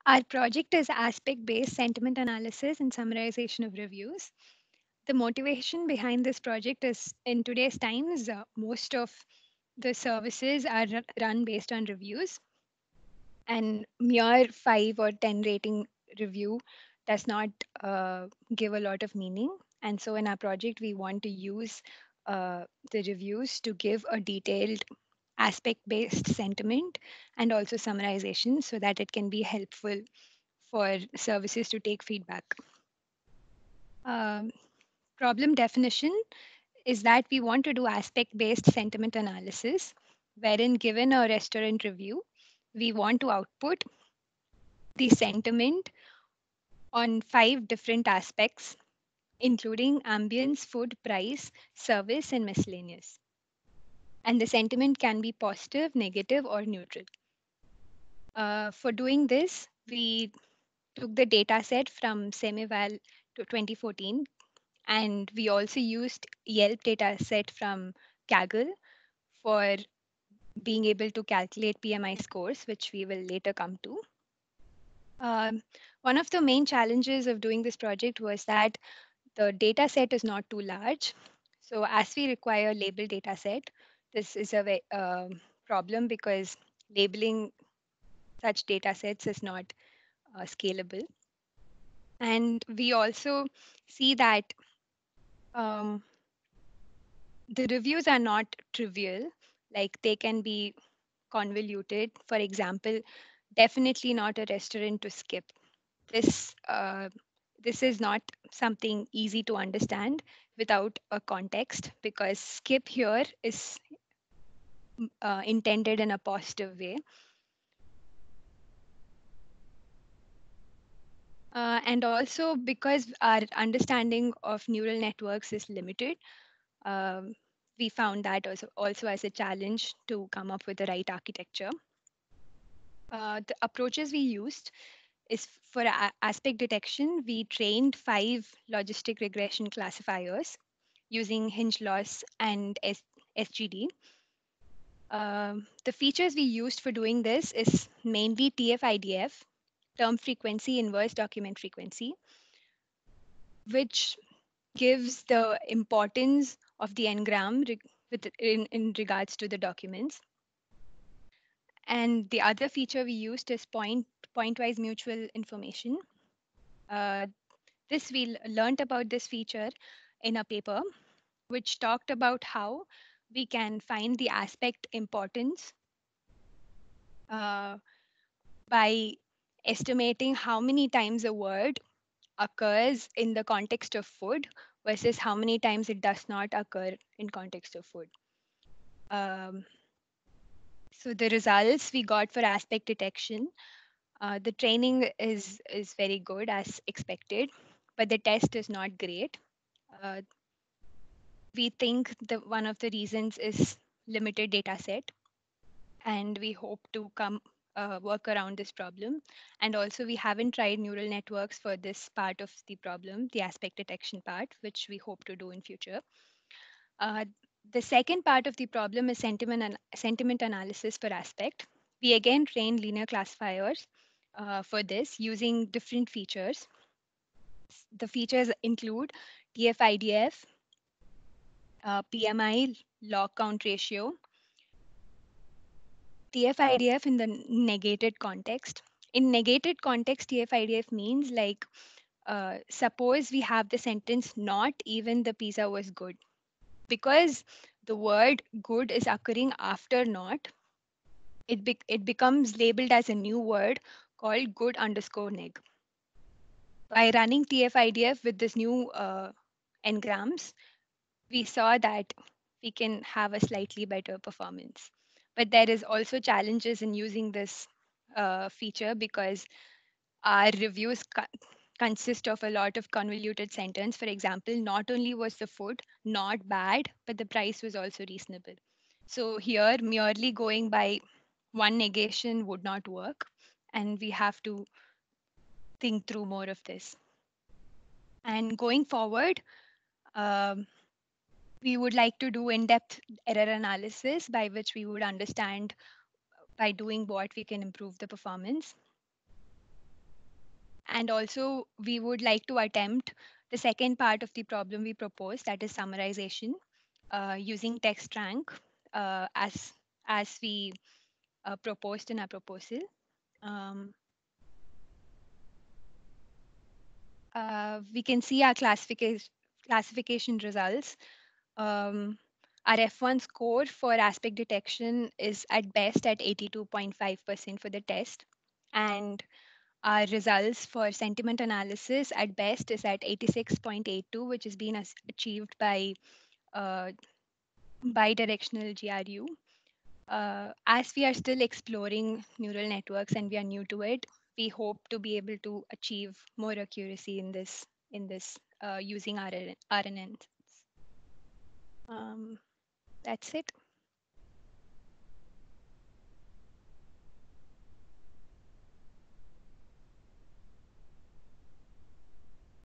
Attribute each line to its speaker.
Speaker 1: Our project is aspect-based sentiment analysis and summarization of reviews. The motivation behind this project is in today's times, most of the services are run based on reviews, and mere 5 or 10 rating review does not give a lot of meaning. And so in our project, we want to use the reviews to give a detailed aspect based sentiment and also summarization so that it can be helpful for services to take feedback. Um, Problem definition is that we want to do aspect based sentiment analysis, wherein given a restaurant review, we want to output the sentiment on 5 different aspects, including ambience, food, price, service, and miscellaneous. And the sentiment can be positive, negative, or neutral. For doing this, we took the data set from Semival to 2014, and we also used Yelp data set from Kaggle for being able to calculate PMI scores, which we will later come to. Um, One of the main challenges of doing this project was that the data set is not too large. So as we require label data set, this is a problem because labeling such data sets is not scalable. And we also see that um, the reviews are not trivial, like they can be convoluted. For example, definitely not a restaurant to skip. This is not something easy to understand without a context, because skip here is intended in a positive way. And also because our understanding of neural networks is limited, um, we found that also as a challenge to come up with the right architecture. The approaches we used is for aspect detection, we trained 5 logistic regression classifiers using hinge loss and SGD. The features we used for doing this is mainly TF-IDF, term frequency inverse document frequency, which gives the importance of the n-gram in regards to the documents. And the other feature we used is pointwise mutual information. Uh, we learned about this feature in a paper, which talked about how we can find the aspect importance uh, by estimating how many times a word occurs in the context of food versus how many times it does not occur in context of food. Um, so the results we got for aspect detection, the training is very good as expected, but the test is not great. Uh, we think that one of the reasons is limited data set, and we hope to come work around this problem. And also, we haven't tried neural networks for this part of the problem, the aspect detection part, which we hope to do in future. Uh, the second part of the problem is sentiment analysis per aspect. We again train linear classifiers for this using different features. The features include TF-IDF, PMI, log count ratio, TF-IDF in the negated context. In negated context, TF-IDF means like, suppose we have the sentence, not even the pizza was good. Because the word good is occurring after not, it becomes labeled as a new word called good underscore neg. By running TF-IDF with this new n-grams, we saw that we can have a slightly better performance. But there is also challenges in using this feature because our reviews consist of a lot of convoluted sentence. For example, not only was the food not bad, but the price was also reasonable. So here, merely going by one negation would not work, and we have to think through more of this. And going forward, um, we would like to do in-depth error analysis by which we would understand by doing what we can improve the performance. And also, we would like to attempt the second part of the problem we proposed, that is summarization, using text rank, as we proposed in our proposal. Um, we can see our classification results. Um, our F1 score for aspect detection is at best at 82.5% for the test, and our results for sentiment analysis at best is at 86.82, which has been achieved by uh, bidirectional GRU. As we are still exploring neural networks and we are new to it, we hope to be able to achieve more accuracy in this using RNNs. That's it.